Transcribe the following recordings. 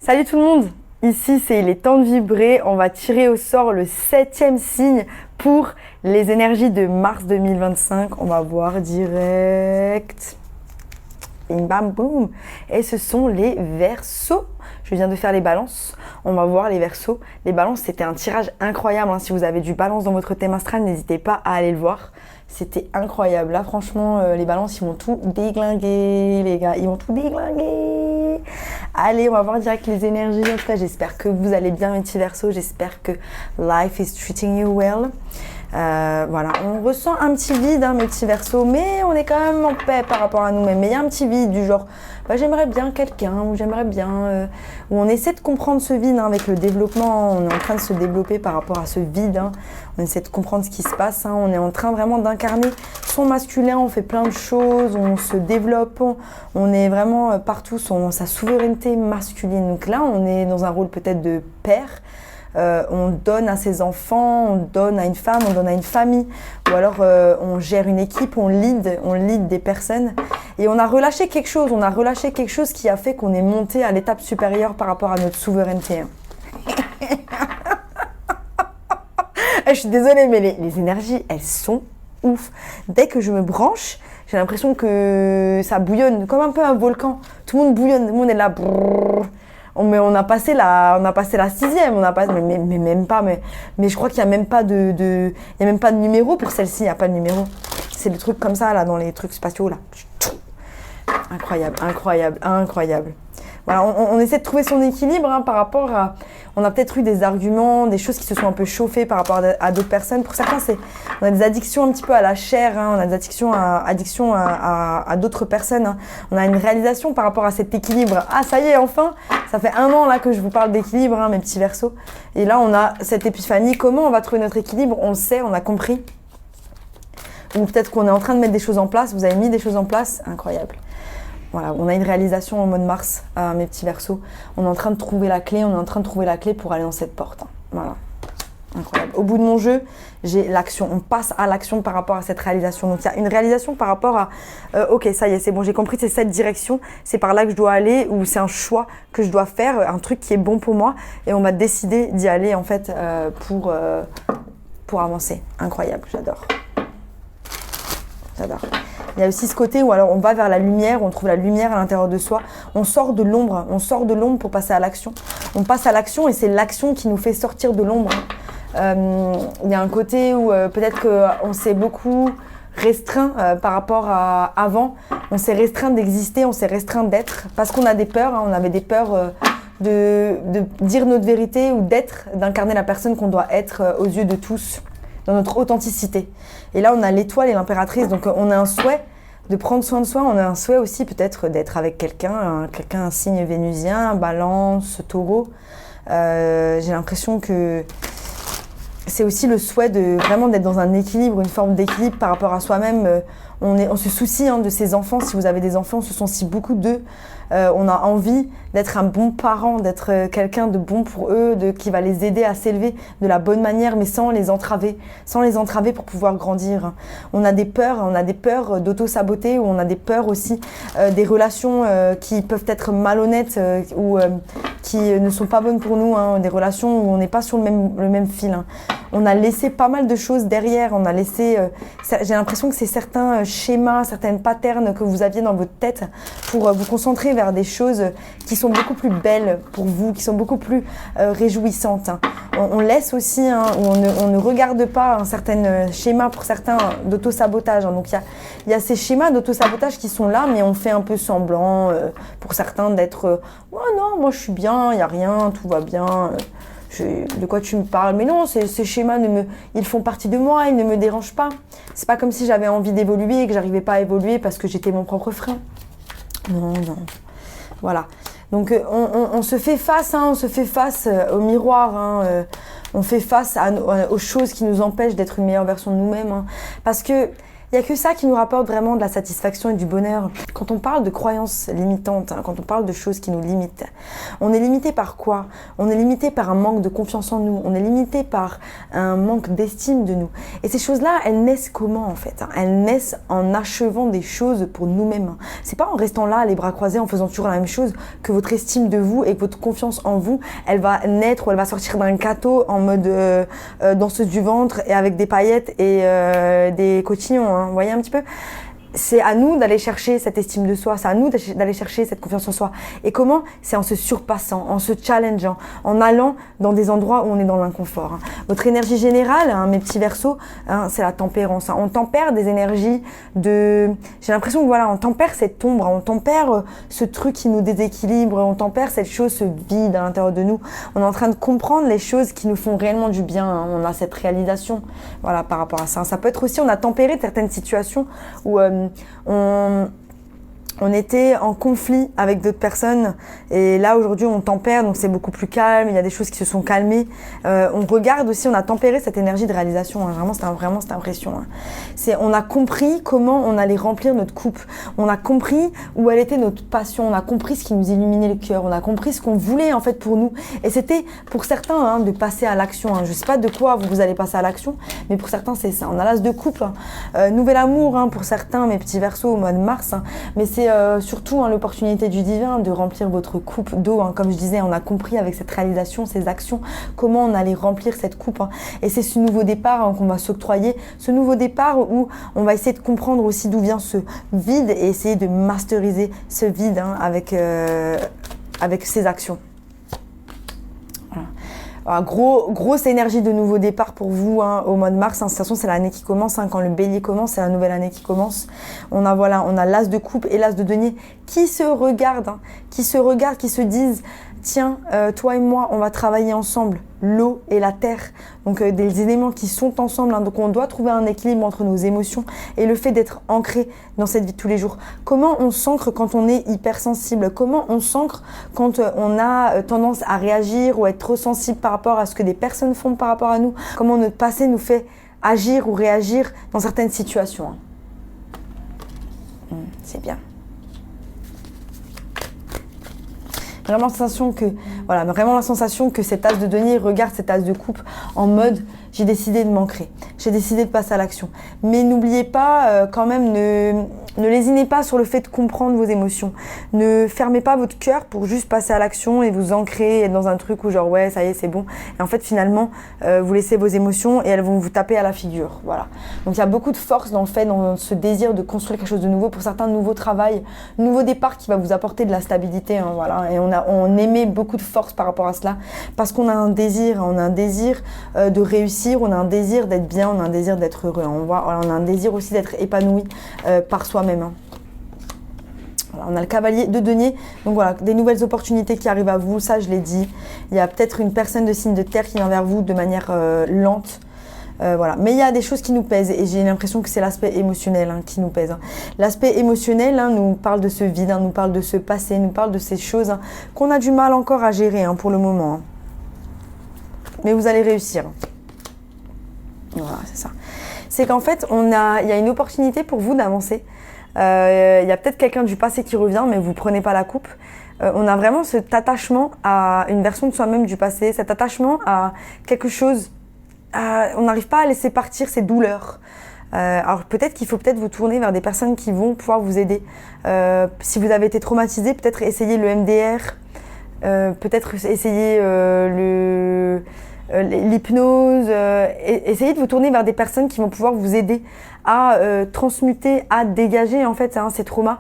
Salut tout le monde, ici c'est Il est temps de vibrer, on va tirer au sort le 7e signe pour les énergies de mars 2025, on va voir direct, bim bam boum, et ce sont les Verseaux. Je viens de faire les balances, on va voir les Verseaux. Les balances c'était un tirage incroyable, si vous avez du balance dans votre thème astral, n'hésitez pas à aller le voir. C'était incroyable, là franchement les balances ils vont tout déglinguer les gars, ils vont tout déglinguer. Allez, on va voir direct les énergies. En tout cas, j'espère que vous allez bien, mes petits Verseaux. J'espère que life is treating you well. Voilà, on ressent un petit vide, mes petits Verseaux, mais on est quand même en paix par rapport à nous-mêmes. Mais il y a un petit vide du genre, j'aimerais bien quelqu'un, ou j'aimerais bien... où on essaie de comprendre ce vide avec le développement. On est en train de se développer par rapport à ce vide. On essaie de comprendre ce qui se passe. On est en train vraiment d'incarner son masculin. On fait plein de choses, on se développe. On est vraiment partout sur sa souveraineté masculine. Donc là, on est dans un rôle peut-être de père. On donne à ses enfants, on donne à une femme, on donne à une famille, ou alors on gère une équipe, on lead des personnes, et on a relâché quelque chose qui a fait qu'on est monté à l'étape supérieure par rapport à notre souveraineté. Je suis désolée, mais les énergies, elles sont ouf. Dès que je me branche, j'ai l'impression que ça bouillonne, comme un peu un volcan. Tout le monde bouillonne, tout le monde est là. Brrr. Mais on a passé la 6e, mais même pas, mais je crois qu'il n'y a même pas il y a même pas de numéro pour celle-ci, il n'y a pas de numéro. C'est le truc comme ça, là, dans les trucs spatiaux, là. Incroyable. Voilà, on essaie de trouver son équilibre par rapport à... On a peut-être eu des arguments, des choses qui se sont un peu chauffées par rapport à d'autres personnes. Pour certains, on a des addictions un petit peu à la chair, on a des addictions à d'autres personnes. On a une réalisation par rapport à cet équilibre. Ah, ça y est, enfin, ça fait 1 an là que je vous parle d'équilibre, mes petits Verseaux. Et là, on a cette épiphanie. Comment on va trouver notre équilibre? On le sait, on a compris. Ou peut-être qu'on est en train de mettre des choses en place. Vous avez mis des choses en place. Incroyable. Voilà, on a une réalisation en mode Mars, mes petits Verseaux. On est en train de trouver la clé, pour aller dans cette porte. Voilà, incroyable. Au bout de mon jeu, j'ai l'action. On passe à l'action par rapport à cette réalisation. Donc, il y a une réalisation par rapport à ok, ça y est, c'est bon, j'ai compris, c'est cette direction, c'est par là que je dois aller, ou c'est un choix que je dois faire, un truc qui est bon pour moi, et on va décider d'y aller, en fait, pour avancer. Incroyable, j'adore. Il y a aussi ce côté où alors on va vers la lumière, on trouve la lumière à l'intérieur de soi, on sort de l'ombre pour passer à l'action. On passe à l'action et c'est l'action qui nous fait sortir de l'ombre. Il y a un côté où peut-être qu'on s'est beaucoup restreint par rapport à avant, on s'est restreint d'exister, on s'est restreint d'être, parce qu'on a des peurs, on avait des peurs de dire notre vérité ou d'incarner la personne qu'on doit être aux yeux de tous, dans notre authenticité. Et là, on a l'étoile et l'impératrice, donc on a un souhait de prendre soin de soi, on a un souhait aussi peut-être d'être avec quelqu'un, un signe vénusien, balance, taureau. J'ai l'impression que c'est aussi le souhait de vraiment d'être dans un équilibre, une forme d'équilibre par rapport à soi-même. On se soucie de ses enfants. Si vous avez des enfants, on se soucie beaucoup d'eux. On a envie d'être un bon parent, d'être quelqu'un de bon pour eux, qui va les aider à s'élever de la bonne manière, mais sans les entraver pour pouvoir grandir. On a des peurs d'auto-saboter, ou on a des peurs aussi des relations qui peuvent être malhonnêtes ou qui ne sont pas bonnes pour nous, des relations où on n'est pas sur le même fil. On a laissé pas mal de choses derrière, j'ai l'impression que c'est certains schémas, certaines patterns que vous aviez dans votre tête pour vous concentrer vers des choses qui sont beaucoup plus belles pour vous, qui sont beaucoup plus réjouissantes. On laisse aussi, on ne regarde pas un certain schéma pour certains d'auto-sabotage. Donc il y a ces schémas d'auto-sabotage qui sont là, mais on fait un peu semblant pour certains d'être oh non, moi je suis bien, il n'y a rien, tout va bien. De quoi tu me parles? Mais non, ces schémas, ils font partie de moi, ils ne me dérangent pas. C'est pas comme si j'avais envie d'évoluer et que j'arrivais pas à évoluer parce que j'étais mon propre frein. Non. Voilà. Donc on se fait face, au miroir. On fait face aux choses qui nous empêchent d'être une meilleure version de nous-mêmes. Parce que il n'y a que ça qui nous rapporte vraiment de la satisfaction et du bonheur. Quand on parle de croyances limitantes, quand on parle de choses qui nous limitent, on est limité par quoi? On est limité par un manque de confiance en nous. On est limité par un manque d'estime de nous. Et ces choses-là, elles naissent comment en fait? Elles naissent en achevant des choses pour nous-mêmes. C'est pas en restant là, les bras croisés, en faisant toujours la même chose, que votre estime de vous et que votre confiance en vous, elle va naître ou elle va sortir d'un gâteau en mode danseuse du ventre et avec des paillettes et des cotillons. Hein. Vous voyez un petit peu? C'est à nous d'aller chercher cette estime de soi, c'est à nous d'aller chercher cette confiance en soi. Et comment? C'est en se surpassant, en se challengeant, en allant dans des endroits où on est dans l'inconfort. Votre énergie générale, mes petits versos, c'est la tempérance. On tempère des énergies de... J'ai l'impression que voilà, on tempère cette ombre, on tempère ce truc qui nous déséquilibre, on tempère cette chose, ce vide à l'intérieur de nous. On est en train de comprendre les choses qui nous font réellement du bien. On a cette réalisation, voilà, par rapport à ça. Ça peut être aussi, on a tempéré certaines situations où on était en conflit avec d'autres personnes et là aujourd'hui on tempère, donc c'est beaucoup plus calme, il y a des choses qui se sont calmées. On regarde aussi, on a tempéré cette énergie de réalisation, hein. Vraiment cette impression. Hein. On a compris comment on allait remplir notre coupe, on a compris où elle était notre passion, on a compris ce qui nous illuminait le cœur, on a compris ce qu'on voulait en fait pour nous. Et c'était pour certains hein, de passer à l'action. Hein. Je sais pas de quoi vous allez passer à l'action, mais pour certains c'est ça. On a l'as de coupe, hein. Nouvel amour hein, pour certains, mes petits versos au mois de mars, hein. Mais c'est surtout hein, l'opportunité du divin de remplir votre coupe d'eau. Hein. Comme je disais, on a compris avec cette réalisation, ces actions, comment on allait remplir cette coupe. Hein. Et c'est ce nouveau départ hein, qu'on va s'octroyer, ce nouveau départ où on va essayer de comprendre aussi d'où vient ce vide et essayer de masteriser ce vide hein, avec ces actions. Voilà. Alors, grosse énergie de nouveau départ pour vous hein, au mois de mars. Hein. De toute façon, c'est l'année qui commence. Hein. Quand le bélier commence, c'est la nouvelle année qui commence. On a l'as de coupe et l'as de denier qui se regardent, hein, qui se disent tiens, toi et moi, on va travailler ensemble. L'eau et la terre, donc des éléments qui sont ensemble. Hein. Donc on doit trouver un équilibre entre nos émotions et le fait d'être ancré dans cette vie de tous les jours. Comment on s'ancre quand on est hypersensible? Comment on s'ancre quand on a tendance à réagir ou être trop sensible par rapport à ce que des personnes font par rapport à nous? Comment notre passé nous fait agir ou réagir dans certaines situations? Hein. C'est bien. Vraiment la sensation que cet as de denier regarde cet as de coupe en mode j'ai décidé de m'ancrer, j'ai décidé de passer à l'action. Mais n'oubliez pas quand même, ne lésinez pas sur le fait de comprendre vos émotions. Ne fermez pas votre cœur pour juste passer à l'action et vous ancrer et être dans un truc où genre ouais ça y est c'est bon. Et en fait finalement vous laissez vos émotions et elles vont vous taper à la figure. Voilà. Donc il y a beaucoup de force dans le fait, dans ce désir de construire quelque chose de nouveau. Pour certains, nouveau travail, nouveau départ qui va vous apporter de la stabilité. Hein, voilà. Et on émet beaucoup de force par rapport à cela parce qu'on a un désir de réussir, on a un désir d'être bien, on a un désir d'être heureux. On a un désir aussi d'être épanoui par soi-même. Hein. Voilà, on a le cavalier de denier, donc voilà, des nouvelles opportunités qui arrivent à vous, ça je l'ai dit. Il y a peut-être une personne de signe de terre qui vient vers vous de manière lente. Voilà. Mais il y a des choses qui nous pèsent et j'ai l'impression que c'est l'aspect émotionnel hein, qui nous pèse. Hein. L'aspect émotionnel hein, nous parle de ce vide, hein, nous parle de ce passé, nous parle de ces choses hein, qu'on a du mal encore à gérer hein, pour le moment. Hein. Mais vous allez réussir. Voilà, c'est ça. C'est qu'en fait, il y a une opportunité pour vous d'avancer. Il y a peut-être quelqu'un du passé qui revient, mais vous ne prenez pas la coupe. On a vraiment cet attachement à une version de soi-même du passé, cet attachement à quelque chose. On n'arrive pas à laisser partir ces douleurs. Alors peut-être qu'il faut vous tourner vers des personnes qui vont pouvoir vous aider. Si vous avez été traumatisé, peut-être essayer le MDR, peut-être essayer l'hypnose, essayez de vous tourner vers des personnes qui vont pouvoir vous aider à transmuter, à dégager en fait ces traumas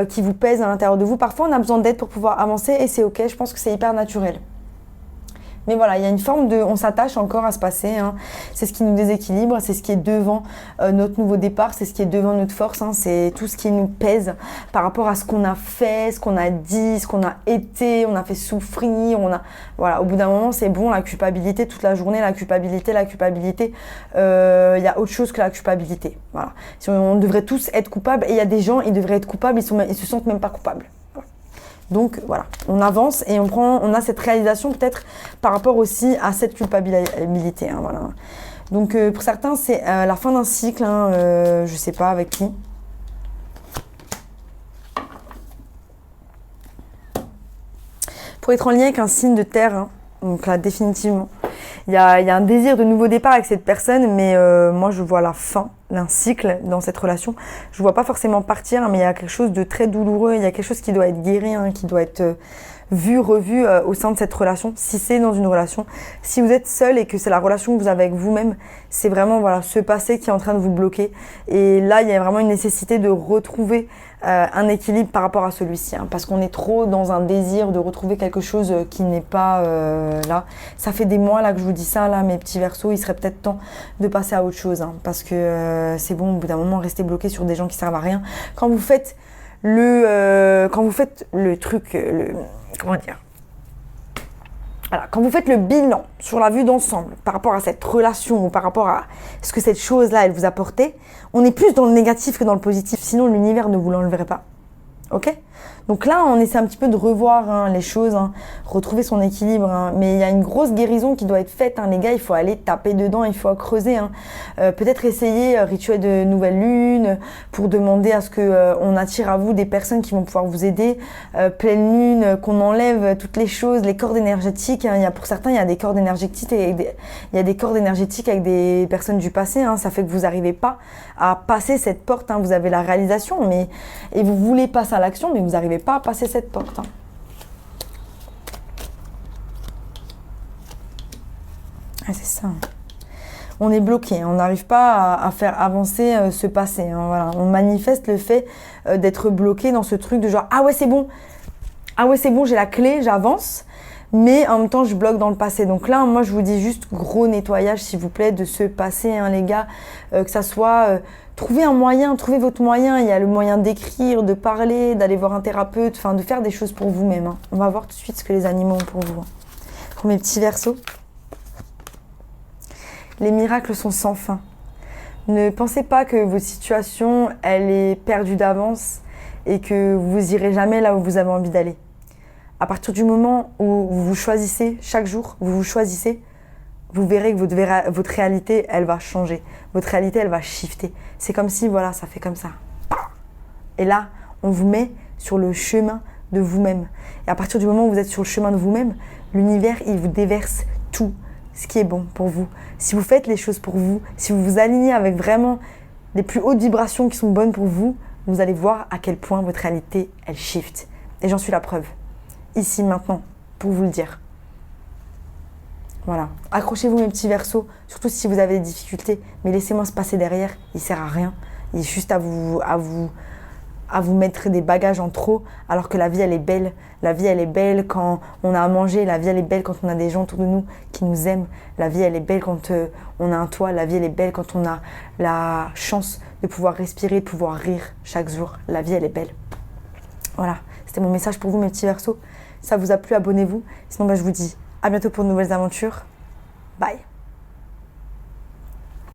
qui vous pèsent à l'intérieur de vous. Parfois on a besoin d'aide pour pouvoir avancer et c'est ok, je pense que c'est hyper naturel. Mais voilà, il y a une forme on s'attache encore à ce passé, hein. C'est ce qui nous déséquilibre, c'est ce qui est devant notre nouveau départ, c'est ce qui est devant notre force, hein. C'est tout ce qui nous pèse par rapport à ce qu'on a fait, ce qu'on a dit, ce qu'on a été, on a fait souffrir, voilà, au bout d'un moment c'est bon, la culpabilité, toute la journée, la culpabilité, il y a autre chose que la culpabilité, voilà. On devrait tous être coupables et il y a des gens, ils devraient être coupables, ils se sentent même pas coupables. Donc voilà, on avance et on a cette réalisation peut-être par rapport aussi à cette culpabilité. Hein, voilà. Donc pour certains, c'est la fin d'un cycle, hein, je sais pas avec qui. Pour être en lien avec un signe de terre, hein, Donc là, définitivement. Il y a un désir de nouveau départ avec cette personne, mais moi, je vois la fin d'un cycle dans cette relation. Je ne vois pas forcément partir, mais il y a quelque chose de très douloureux. Il y a quelque chose qui doit être guéri, hein, qui doit être vu, revu au sein de cette relation. Si c'est dans une relation, si vous êtes seul et que c'est la relation que vous avez avec vous-même, c'est vraiment voilà, ce passé qui est en train de vous bloquer. Et là, il y a vraiment une nécessité de retrouver un équilibre par rapport à celui-ci, hein, parce qu'on est trop dans un désir de retrouver quelque chose qui n'est pas là. Ça fait des mois là que je vous dis ça, là, mes petits Verseaux, il serait peut-être temps de passer à autre chose, hein, parce que c'est bon, au bout d'un moment, rester bloqué sur des gens qui servent à rien. Quand vous faites le truc, comment dire, voilà, quand vous faites le bilan sur la vue d'ensemble par rapport à cette relation ou par rapport à ce que cette chose-là, elle vous apportait, on est plus dans le négatif que dans le positif. Sinon, l'univers ne vous l'enleverait pas. Ok ? Donc là, on essaie un petit peu de revoir hein, les choses, hein, retrouver son équilibre. Hein. Mais il y a une grosse guérison qui doit être faite. Hein, les gars, il faut aller taper dedans, il faut creuser. Hein. Peut-être essayer rituel de nouvelle lune pour demander à ce que on attire à vous des personnes qui vont pouvoir vous aider. Pleine lune, qu'on enlève toutes les choses, les cordes énergétiques. Hein. Pour certains, il y a des cordes énergétiques il y a des cordes énergétiques avec des personnes du passé. Hein. Ça fait que vous n'arrivez pas à passer cette porte. Hein. Vous avez la réalisation, et vous voulez passer à l'action, mais vous n'arrivez pas à passer cette porte. Hein. Ah, c'est ça. On est bloqué, on n'arrive pas à faire avancer ce passé. Hein, voilà. On manifeste le fait d'être bloqué dans ce truc de genre « Ah ouais, c'est bon, j'ai la clé, j'avance ». Mais en même temps, je bloque dans le passé. Donc là, moi, je vous dis juste gros nettoyage, s'il vous plaît, de ce passé, hein, les gars. Que ça soit... trouvez un moyen, trouvez votre moyen. Il y a le moyen d'écrire, de parler, d'aller voir un thérapeute, enfin, de faire des choses pour vous-même. Hein. On va voir tout de suite ce que les animaux ont pour vous. Hein. Pour mes petits Verseaux. Les miracles sont sans fin. Ne pensez pas que votre situation, elle est perdue d'avance et que vous irez jamais là où vous avez envie d'aller. À partir du moment où vous vous choisissez, chaque jour, vous vous choisissez, vous verrez que votre réalité, elle va changer. Votre réalité, elle va shifter. C'est comme si, voilà, ça fait comme ça. Et là, on vous met sur le chemin de vous-même. Et à partir du moment où vous êtes sur le chemin de vous-même, l'univers, il vous déverse tout ce qui est bon pour vous. Si vous faites les choses pour vous, si vous vous alignez avec vraiment les plus hautes vibrations qui sont bonnes pour vous, vous allez voir à quel point votre réalité, elle shift. Et j'en suis la preuve. Ici, maintenant, pour vous le dire. Voilà. Accrochez-vous mes petits Verseaux, surtout si vous avez des difficultés, mais laissez-moi se passer derrière, il ne sert à rien. Il est juste à vous mettre des bagages en trop, alors que la vie, elle est belle. La vie, elle est belle quand on a à manger, la vie, elle est belle quand on a des gens autour de nous qui nous aiment. La vie, elle est belle quand on a un toit, la vie, elle est belle quand on a la chance de pouvoir respirer, de pouvoir rire chaque jour. La vie, elle est belle. Voilà, c'était mon message pour vous, mes petits Verseaux. Si ça vous a plu, abonnez-vous. Sinon, je vous dis à bientôt pour de nouvelles aventures. Bye.